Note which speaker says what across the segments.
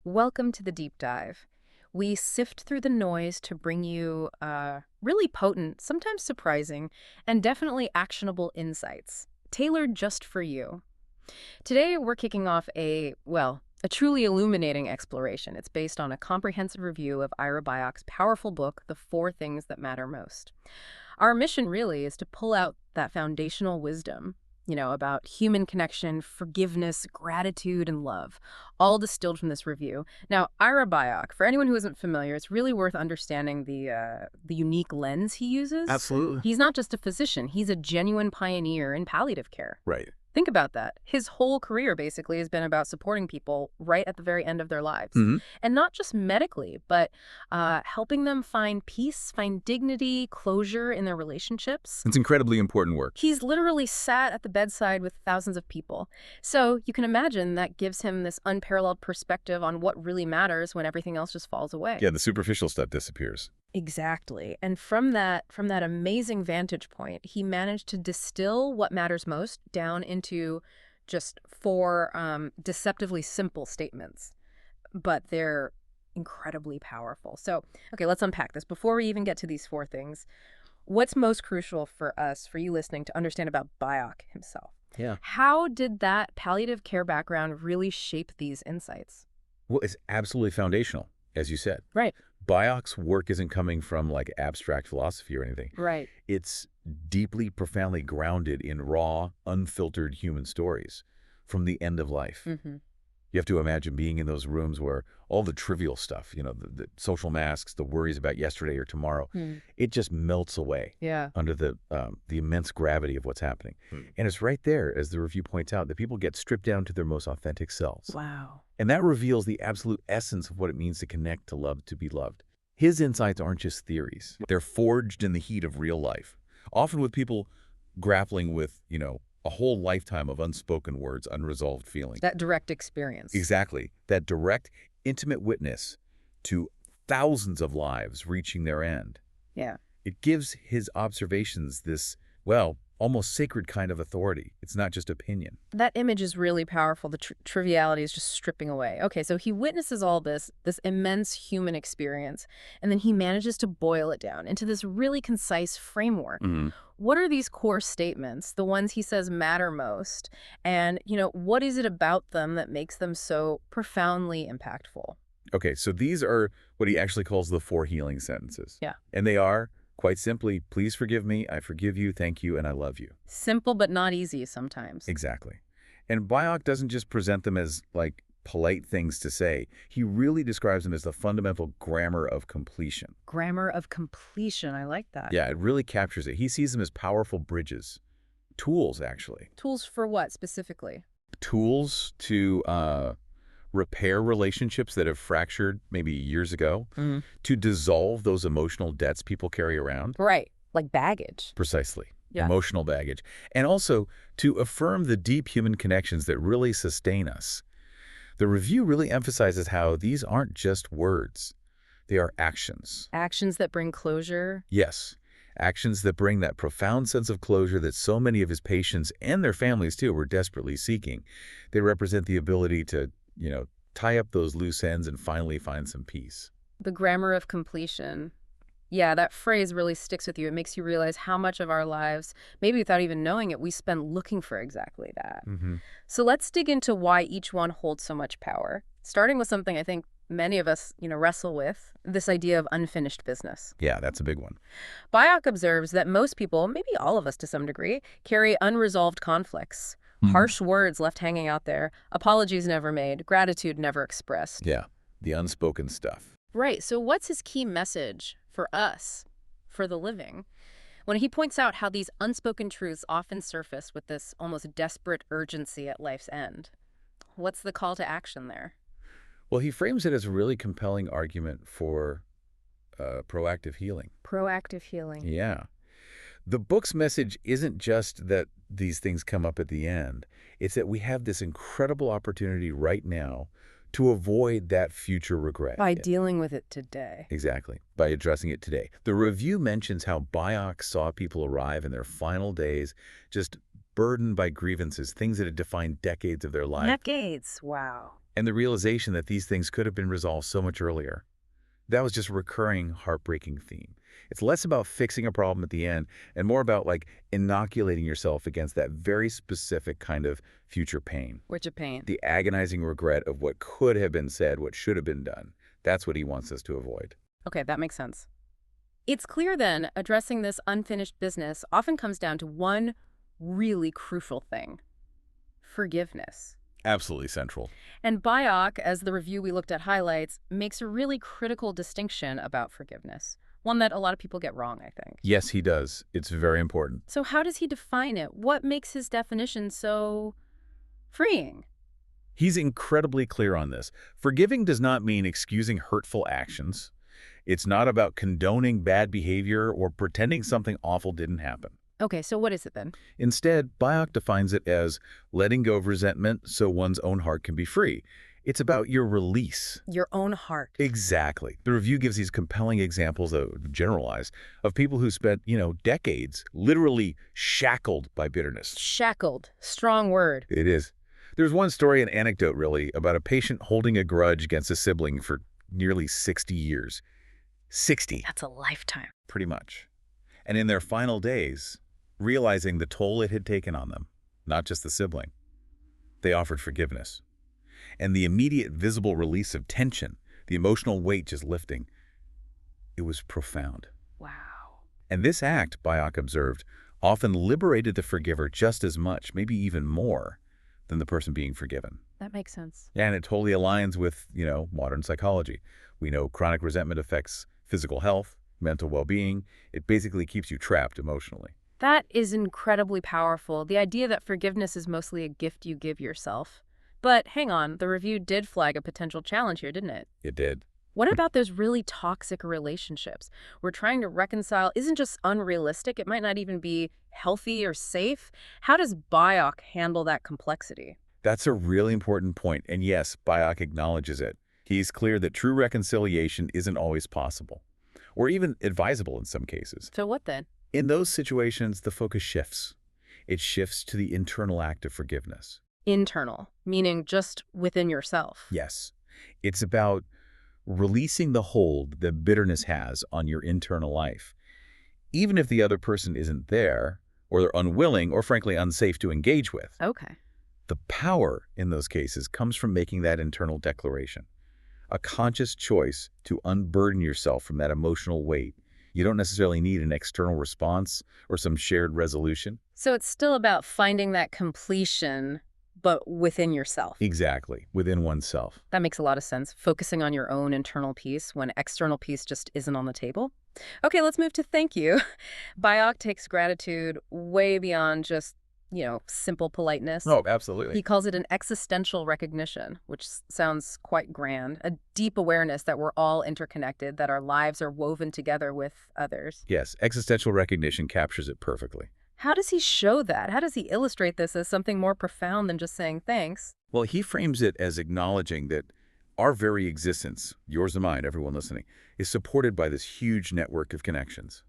Speaker 1: Welcome to the deep dive. We sift through the noise to bring you really potent, sometimes surprising, and definitely actionable insights, tailored just for you. Today, we're kicking off a truly illuminating exploration. It's based on a comprehensive review of Ira Byock's powerful book, The Four Things That Matter Most. Our mission really is to pull out that foundational wisdom, about human connection, forgiveness, gratitude, and love, all distilled from this review. Now, Ira Byock, for anyone who isn't familiar, it's really worth understanding the unique lens he uses.
Speaker 2: Absolutely.
Speaker 1: He's not just a physician, he's a genuine pioneer in palliative care.
Speaker 2: Right.
Speaker 1: Think about that. His whole career basically has been about supporting people right at the very end of their lives. And not just medically, but helping them find peace, find dignity, closure in their relationships.
Speaker 2: It's incredibly important work.
Speaker 1: He's literally sat at the bedside with thousands of people. So you can imagine that gives him this unparalleled perspective on what really matters when everything else just falls away.
Speaker 2: Yeah, the superficial stuff disappears.
Speaker 1: Exactly. And from that amazing vantage point, he managed to distill what matters most down into just four deceptively simple statements. But they're incredibly powerful. So, okay, let's unpack this. Before we even get to these four things, what's most crucial for us, for you listening, to understand about Byock himself?
Speaker 2: Yeah.
Speaker 1: How did that palliative care background really shape these insights?
Speaker 2: Well, it's absolutely foundational, as you said.
Speaker 1: Right.
Speaker 2: Byock's work isn't coming from like abstract philosophy or anything.
Speaker 1: Right.
Speaker 2: It's deeply, profoundly grounded in raw, unfiltered human stories from the end of life. You have to imagine being in those rooms where all the trivial stuff, the social masks, the worries about yesterday or tomorrow, it just melts away under the immense gravity of what's happening. And it's right there, as the review points out, that people get stripped down to their most authentic selves.
Speaker 1: Wow.
Speaker 2: And that reveals the absolute essence of what it means to connect, to love, to be loved. His insights aren't just theories. They're forged in the heat of real life, often with people grappling with, a whole lifetime of unspoken words, unresolved feelings.
Speaker 1: That direct experience.
Speaker 2: Exactly. That direct, intimate witness to thousands of lives reaching their end.
Speaker 1: Yeah.
Speaker 2: It gives his observations this, almost sacred kind of authority. It's not just opinion.
Speaker 1: That image is really powerful. The triviality is just stripping away. Okay, so he witnesses all this immense human experience, and then he manages to boil it down into this really concise framework. What are these core statements, the ones he says matter most? And, what is it about them that makes them so profoundly impactful?
Speaker 2: Okay, so these are what he actually calls the four healing sentences.
Speaker 1: Yeah.
Speaker 2: And they are, quite simply, please forgive me, I forgive you, thank you, and I love you.
Speaker 1: Simple but not easy sometimes.
Speaker 2: Exactly. And Byock doesn't just present them as, polite things to say. He really describes them as the fundamental grammar of completion.
Speaker 1: Grammar of completion. I like that.
Speaker 2: Yeah, it really captures it. He sees them as powerful bridges. Tools, actually.
Speaker 1: Tools for what, specifically?
Speaker 2: Tools to repair relationships that have fractured maybe years ago, to dissolve those emotional debts people carry around.
Speaker 1: Right, like baggage.
Speaker 2: Precisely.
Speaker 1: Yeah.
Speaker 2: Emotional baggage. And also to affirm the deep human connections that really sustain us. The review really emphasizes how these aren't just words. They are actions.
Speaker 1: Actions that bring closure.
Speaker 2: Yes. Actions that bring that profound sense of closure that so many of his patients and their families, too, were desperately seeking. They represent the ability to, tie up those loose ends and finally find some peace.
Speaker 1: The grammar of completion. Yeah, that phrase really sticks with you. It makes you realize how much of our lives, maybe without even knowing it, we spend looking for exactly that. So let's dig into why each one holds so much power, starting with something I think many of us, wrestle with, this idea of unfinished business.
Speaker 2: Yeah, that's a big one.
Speaker 1: Byock observes that most people, maybe all of us to some degree, carry unresolved conflicts. Harsh words left hanging out there, apologies never made, gratitude never expressed.
Speaker 2: Yeah, the unspoken stuff.
Speaker 1: Right. So what's his key message for us, for the living, when he points out how these unspoken truths often surface with this almost desperate urgency at life's end? What's the call to action there?
Speaker 2: Well, he frames it as a really compelling argument for proactive healing.
Speaker 1: Proactive healing.
Speaker 2: Yeah. The book's message isn't just that these things come up at the end. It's that we have this incredible opportunity right now to avoid that future regret.
Speaker 1: By dealing with it today.
Speaker 2: Exactly. By addressing it today. The review mentions how Byock saw people arrive in their final days just burdened by grievances, things that had defined decades of their life.
Speaker 1: Decades. Wow.
Speaker 2: and the realization that these things could have been resolved so much earlier. That was just a recurring, heartbreaking theme. It's less about fixing a problem at the end and more about like inoculating yourself against that very specific kind of future pain.
Speaker 1: Which a pain.
Speaker 2: The agonizing regret of what could have been said, what should have been done. That's what he wants us to avoid.
Speaker 1: Okay, that makes sense. It's clear then, addressing this unfinished business often comes down to one really crucial thing: forgiveness.
Speaker 2: Absolutely central.
Speaker 1: And Byock, as the review we looked at highlights, makes a really critical distinction about forgiveness, one that a lot of people get wrong, I think.
Speaker 2: Yes, he does. It's very important.
Speaker 1: So how does he define it? What makes his definition so freeing?
Speaker 2: He's incredibly clear on this. Forgiving does not mean excusing hurtful actions. It's not about condoning bad behavior or pretending something awful didn't happen.
Speaker 1: Okay, so what is it then?
Speaker 2: Instead, Byock defines it as letting go of resentment so one's own heart can be free. It's about your release.
Speaker 1: Your own heart.
Speaker 2: Exactly. The review gives these compelling examples of generalized of people who spent, decades literally shackled by bitterness.
Speaker 1: Shackled. Strong word.
Speaker 2: It is. There's one story, an anecdote really, about a patient holding a grudge against a sibling for nearly 60 years. 60.
Speaker 1: That's a lifetime.
Speaker 2: Pretty much. And in their final days, realizing the toll it had taken on them, not just the sibling, they offered forgiveness. And the immediate visible release of tension, the emotional weight just lifting, it was profound.
Speaker 1: Wow.
Speaker 2: And this act, Byock observed, often liberated the forgiver just as much, maybe even more, than the person being forgiven.
Speaker 1: That makes sense.
Speaker 2: Yeah, and it totally aligns with, modern psychology. We know chronic resentment affects physical health, mental well-being. It basically keeps you trapped emotionally.
Speaker 1: That is incredibly powerful. The idea that forgiveness is mostly a gift you give yourself. But hang on, the review did flag a potential challenge here, didn't it?
Speaker 2: It did.
Speaker 1: What about those really toxic relationships? We're trying to reconcile isn't just unrealistic, it might not even be healthy or safe. How does Byock handle that complexity?
Speaker 2: That's a really important point, and yes, Byock acknowledges it. He's clear that true reconciliation isn't always possible, or even advisable in some cases.
Speaker 1: So what then?
Speaker 2: In those situations, the focus shifts. It shifts to the internal act of forgiveness.
Speaker 1: Internal, meaning just within yourself.
Speaker 2: Yes. It's about releasing the hold that bitterness has on your internal life. Even if the other person isn't there, or they're unwilling, or frankly unsafe to engage with.
Speaker 1: Okay.
Speaker 2: The power in those cases comes from making that internal declaration. A conscious choice to unburden yourself from that emotional weight. You don't necessarily need an external response or some shared resolution.
Speaker 1: So it's still about finding that completion, but within yourself.
Speaker 2: Exactly, within oneself.
Speaker 1: That makes a lot of sense. Focusing on your own internal peace when external peace just isn't on the table. Okay, let's move to thank you. Byock takes gratitude way beyond just, simple politeness.
Speaker 2: Oh, absolutely.
Speaker 1: He calls it an existential recognition, which sounds quite grand, a deep awareness that we're all interconnected, that our lives are woven together with others.
Speaker 2: Yes, existential recognition captures it perfectly.
Speaker 1: How does he show that? How does he illustrate this as something more profound than just saying thanks?
Speaker 2: Well, he frames it as acknowledging that our very existence, yours and mine, everyone listening, is supported by this huge network of connections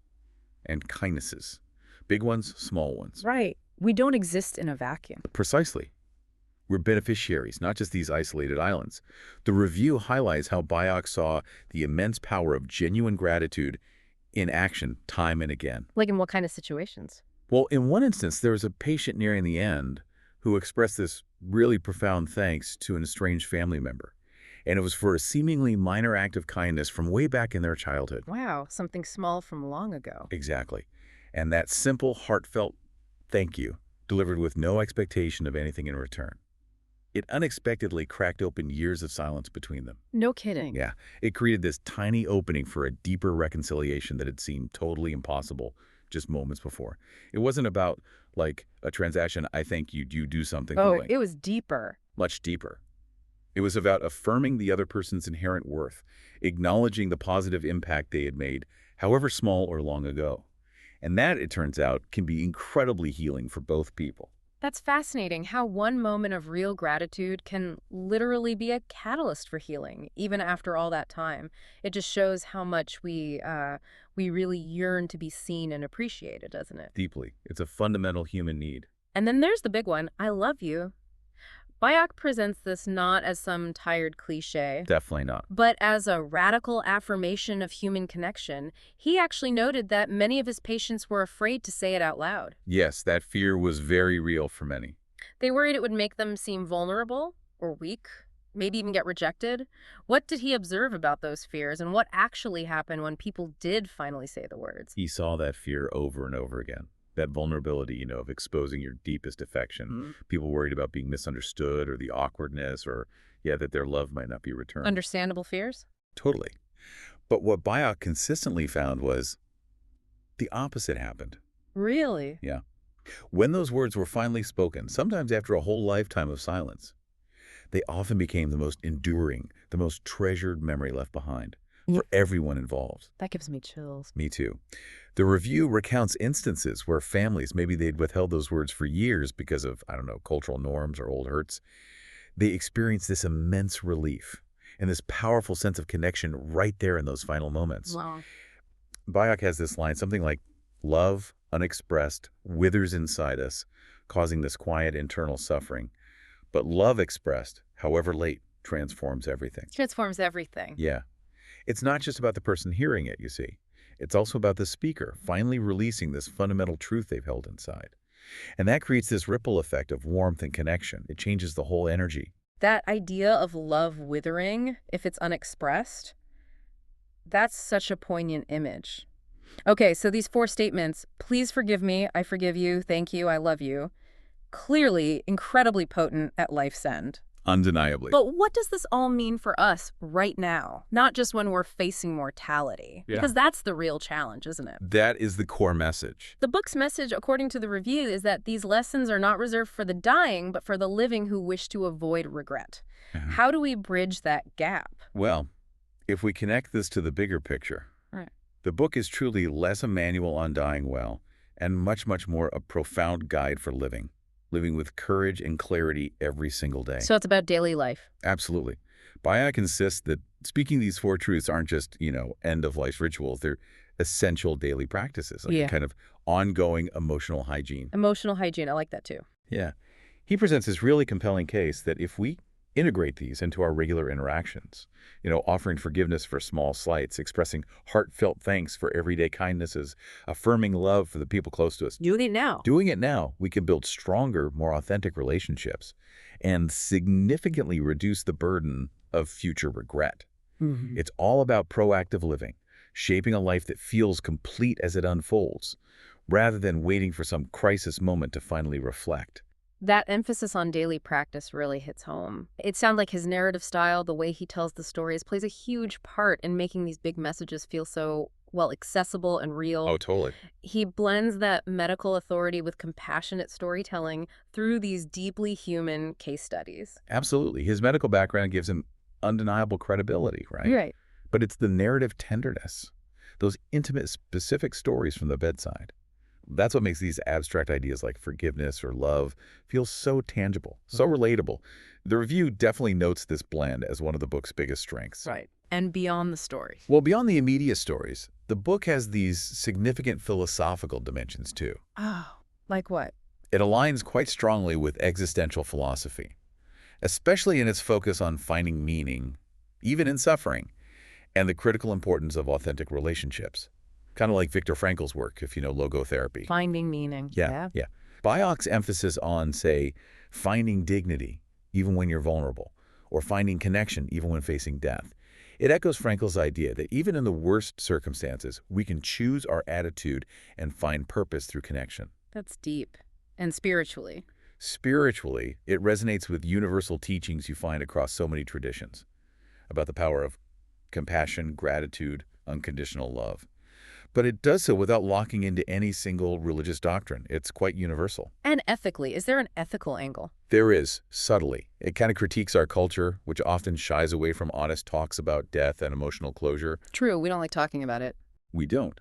Speaker 2: and kindnesses. Big ones, small ones.
Speaker 1: Right. We don't exist in a vacuum.
Speaker 2: Precisely. We're beneficiaries, not just these isolated islands. The review highlights how Byock saw the immense power of genuine gratitude in action time and again.
Speaker 1: Like in what kind of situations?
Speaker 2: Well, in one instance, there was a patient nearing the end who expressed this really profound thanks to an estranged family member. And it was for a seemingly minor act of kindness from way back in their childhood.
Speaker 1: Wow, something small from long ago.
Speaker 2: Exactly. And that simple, heartfelt thank you, delivered with no expectation of anything in return. It unexpectedly cracked open years of silence between them.
Speaker 1: No kidding.
Speaker 2: Yeah, it created this tiny opening for a deeper reconciliation that had seemed totally impossible just moments before. It wasn't about, like, a transaction, I thank you, do something.
Speaker 1: Oh, it was deeper.
Speaker 2: Much deeper. It was about affirming the other person's inherent worth, acknowledging the positive impact they had made, however small or long ago. And that, it turns out, can be incredibly healing for both people.
Speaker 1: That's fascinating how one moment of real gratitude can literally be a catalyst for healing, even after all that time. It just shows how much we really yearn to be seen and appreciated, doesn't it?
Speaker 2: Deeply. It's a fundamental human need.
Speaker 1: And then there's the big one, I love you. Byock presents this not as some tired cliche,
Speaker 2: Definitely not.
Speaker 1: but as a radical affirmation of human connection. He actually noted that many of his patients were afraid to say it out loud.
Speaker 2: Yes, that fear was very real for many.
Speaker 1: They worried it would make them seem vulnerable or weak, maybe even get rejected. What did he observe about those fears, and what actually happened when people did finally say the words?
Speaker 2: He saw that fear over and over again. That vulnerability, of exposing your deepest affection. People worried about being misunderstood or the awkwardness or, yeah, that their love might not be returned.
Speaker 1: Understandable fears?
Speaker 2: Totally. But what Byock consistently found was the opposite happened.
Speaker 1: Really?
Speaker 2: Yeah. When those words were finally spoken, sometimes after a whole lifetime of silence, they often became the most enduring, the most treasured memory left behind for everyone involved.
Speaker 1: That gives me chills.
Speaker 2: Me too. The review recounts instances where families, maybe they'd withheld those words for years because of, I don't know, cultural norms or old hurts. They experienced this immense relief and this powerful sense of connection right there in those final moments.
Speaker 1: Wow.
Speaker 2: Byock has this line, something like, love, unexpressed, withers inside us, causing this quiet internal suffering. But love expressed, however late, transforms everything.
Speaker 1: Transforms everything.
Speaker 2: Yeah. It's not just about the person hearing it, you see. It's also about the speaker finally releasing this fundamental truth they've held inside. And that creates this ripple effect of warmth and connection. It changes the whole energy.
Speaker 1: That idea of love withering, if it's unexpressed, that's such a poignant image. Okay, so these 4 statements, please forgive me, I forgive you, thank you, I love you, clearly incredibly potent at life's end.
Speaker 2: Undeniably.
Speaker 1: But what does this all mean for us right now? Not just when we're facing mortality.
Speaker 2: Yeah.
Speaker 1: Because that's the real challenge, isn't it?
Speaker 2: That is the core message.
Speaker 1: The book's message, according to the review, is that these lessons are not reserved for the dying, but for the living who wish to avoid regret. How do we bridge that gap?
Speaker 2: Well, if we connect this to the bigger picture,
Speaker 1: Right.
Speaker 2: the book is truly less a manual on dying well and much, much more a profound guide for living with courage and clarity every single day.
Speaker 1: So it's about daily life.
Speaker 2: Absolutely. Byock insists that speaking these 4 truths aren't just, end-of-life rituals. They're essential daily practices, like a kind of ongoing emotional hygiene.
Speaker 1: Emotional hygiene, I like that too.
Speaker 2: Yeah. He presents this really compelling case that if we integrate these into our regular interactions, offering forgiveness for small slights, expressing heartfelt thanks for everyday kindnesses, affirming love for the people close to us.
Speaker 1: Doing it now.
Speaker 2: We can build stronger, more authentic relationships and significantly reduce the burden of future regret. It's all about proactive living, shaping a life that feels complete as it unfolds, rather than waiting for some crisis moment to finally reflect.
Speaker 1: That emphasis on daily practice really hits home. It sounds like his narrative style, the way he tells the stories, plays a huge part in making these big messages feel so, well, accessible and real.
Speaker 2: Oh, totally.
Speaker 1: He blends that medical authority with compassionate storytelling through these deeply human case studies.
Speaker 2: Absolutely. His medical background gives him undeniable credibility, right?
Speaker 1: Right.
Speaker 2: But it's the narrative tenderness, those intimate, specific stories from the bedside. That's what makes these abstract ideas like forgiveness or love feel so tangible, so relatable. The review definitely notes this blend as one of the book's biggest strengths.
Speaker 1: Right. And beyond the story.
Speaker 2: Well, beyond the immediate stories, the book has these significant philosophical dimensions too.
Speaker 1: Oh, like what?
Speaker 2: It aligns quite strongly with existential philosophy, especially in its focus on finding meaning, even in suffering, and the critical importance of authentic relationships. Kind of like Viktor Frankl's work, if you know logotherapy.
Speaker 1: Finding meaning.
Speaker 2: Yeah. Byock's emphasis on, say, finding dignity, even when you're vulnerable, or finding connection, even when facing death. It echoes Frankl's idea that even in the worst circumstances, we can choose our attitude and find purpose through connection.
Speaker 1: That's deep. And spiritually.
Speaker 2: Spiritually, it resonates with universal teachings you find across so many traditions about the power of compassion, gratitude, unconditional love. But it does so without locking into any single religious doctrine. It's quite universal.
Speaker 1: And ethically. Is there an ethical angle?
Speaker 2: There is, subtly. It kind of critiques our culture, which often shies away from honest talks about death and emotional closure.
Speaker 1: True, we don't like talking about it.
Speaker 2: We don't.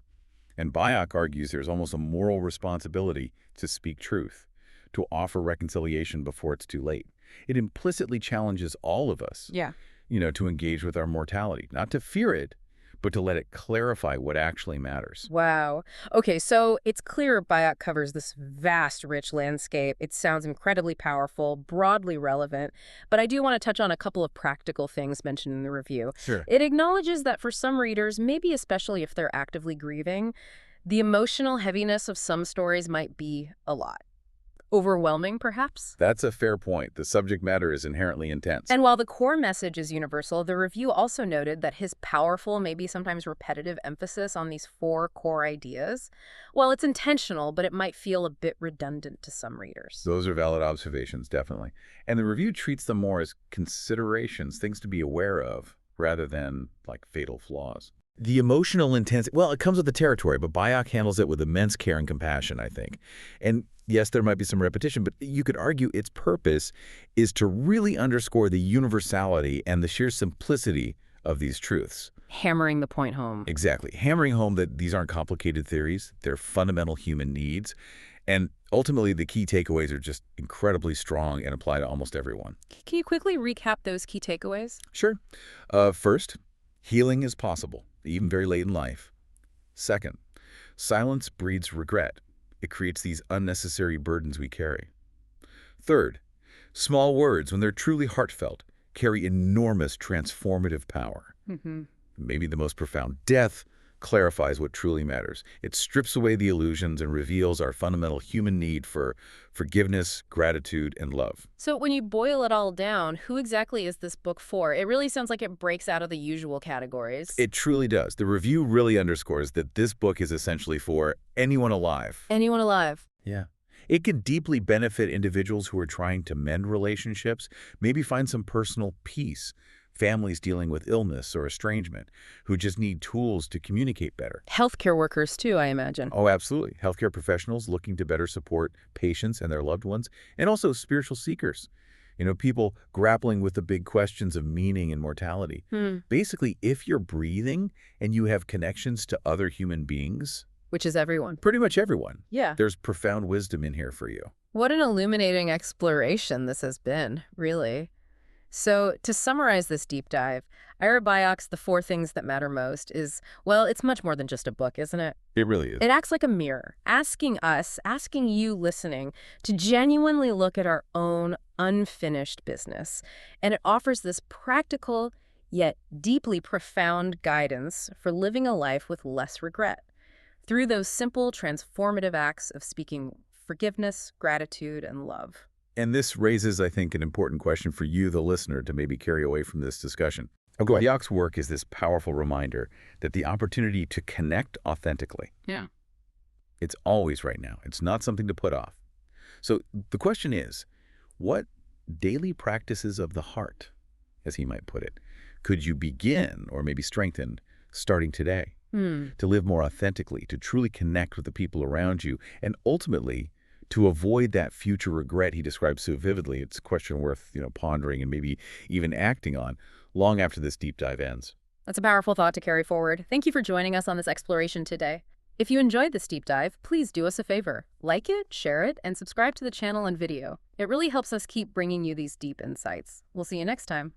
Speaker 2: And Byock argues there's almost a moral responsibility to speak truth, to offer reconciliation before it's too late. It implicitly challenges all of us,
Speaker 1: Yeah.
Speaker 2: to engage with our mortality, not to fear it, but to let it clarify what actually matters.
Speaker 1: Wow. Okay, so it's clear Byock covers this vast, rich landscape. It sounds incredibly powerful, broadly relevant, but I do want to touch on a couple of practical things mentioned in the review.
Speaker 2: Sure.
Speaker 1: It acknowledges that for some readers, maybe especially if they're actively grieving, the emotional heaviness of some stories might be a lot. Overwhelming, perhaps?
Speaker 2: That's a fair point. The subject matter is inherently intense.
Speaker 1: And while the core message is universal, the review also noted that his powerful, maybe sometimes repetitive emphasis on these four core ideas, well, it's intentional, but it might feel a bit redundant to some readers.
Speaker 2: Those are valid observations, definitely. And the review treats them more as considerations, things to be aware of, rather than like fatal flaws. The emotional intensity, well, it comes with the territory, but Byock handles it with immense care and compassion, I think. And yes, there might be some repetition, but you could argue its purpose is to really underscore the universality and the sheer simplicity of these truths.
Speaker 1: Hammering the point home.
Speaker 2: Exactly. Hammering home that these aren't complicated theories, they're fundamental human needs. And ultimately, the key takeaways are just incredibly strong and apply to almost everyone.
Speaker 1: Can you quickly recap those key takeaways?
Speaker 2: Sure. First, healing is possible, even very late in life. Second, silence breeds regret. It creates these unnecessary burdens we carry. Third, small words, when they're truly heartfelt, carry enormous transformative power. Maybe the most profound. Death clarifies what truly matters. It strips away the illusions and reveals our fundamental human need for forgiveness, gratitude, and love.
Speaker 1: So when you boil it all down, who exactly is this book for? It really sounds like it breaks out of the usual categories.
Speaker 2: It truly does. The review really underscores that this book is essentially for anyone alive.
Speaker 1: Anyone alive.
Speaker 2: Yeah. It can deeply benefit individuals who are trying to mend relationships, maybe find some personal peace, families dealing with illness or estrangement, who just need tools to communicate better.
Speaker 1: Healthcare workers, too, I imagine.
Speaker 2: Oh, absolutely. Healthcare professionals looking to better support patients and their loved ones, and also spiritual seekers. People grappling with the big questions of meaning and mortality. Basically, if you're breathing and you have connections to other human beings,
Speaker 1: Which is everyone.
Speaker 2: pretty much everyone,
Speaker 1: Yeah.
Speaker 2: there's profound wisdom in here for you.
Speaker 1: What an illuminating exploration this has been, really. So, to summarize this deep dive, Ira Byock's The Four Things That Matter Most is, well, it's much more than just a book, isn't it?
Speaker 2: It really is.
Speaker 1: It acts like a mirror, asking you listening, to genuinely look at our own unfinished business. And it offers this practical, yet deeply profound guidance for living a life with less regret, through those simple, transformative acts of speaking forgiveness, gratitude, and love.
Speaker 2: And this raises, I think, an important question for you, the listener, to maybe carry away from this discussion. Byock's work is this powerful reminder that the opportunity to connect authentically,
Speaker 1: Yeah.
Speaker 2: it's always right now. It's not something to put off. So the question is, what daily practices of the heart, as he might put it, could you begin or maybe strengthen starting today to live more authentically, to truly connect with the people around you, and ultimately to avoid that future regret he describes so vividly? It's a question worth, pondering and maybe even acting on long after this deep dive ends.
Speaker 1: That's a powerful thought to carry forward. Thank you for joining us on this exploration today. If you enjoyed this deep dive, please do us a favor. Like it, share it, and subscribe to the channel and video. It really helps us keep bringing you these deep insights. We'll see you next time.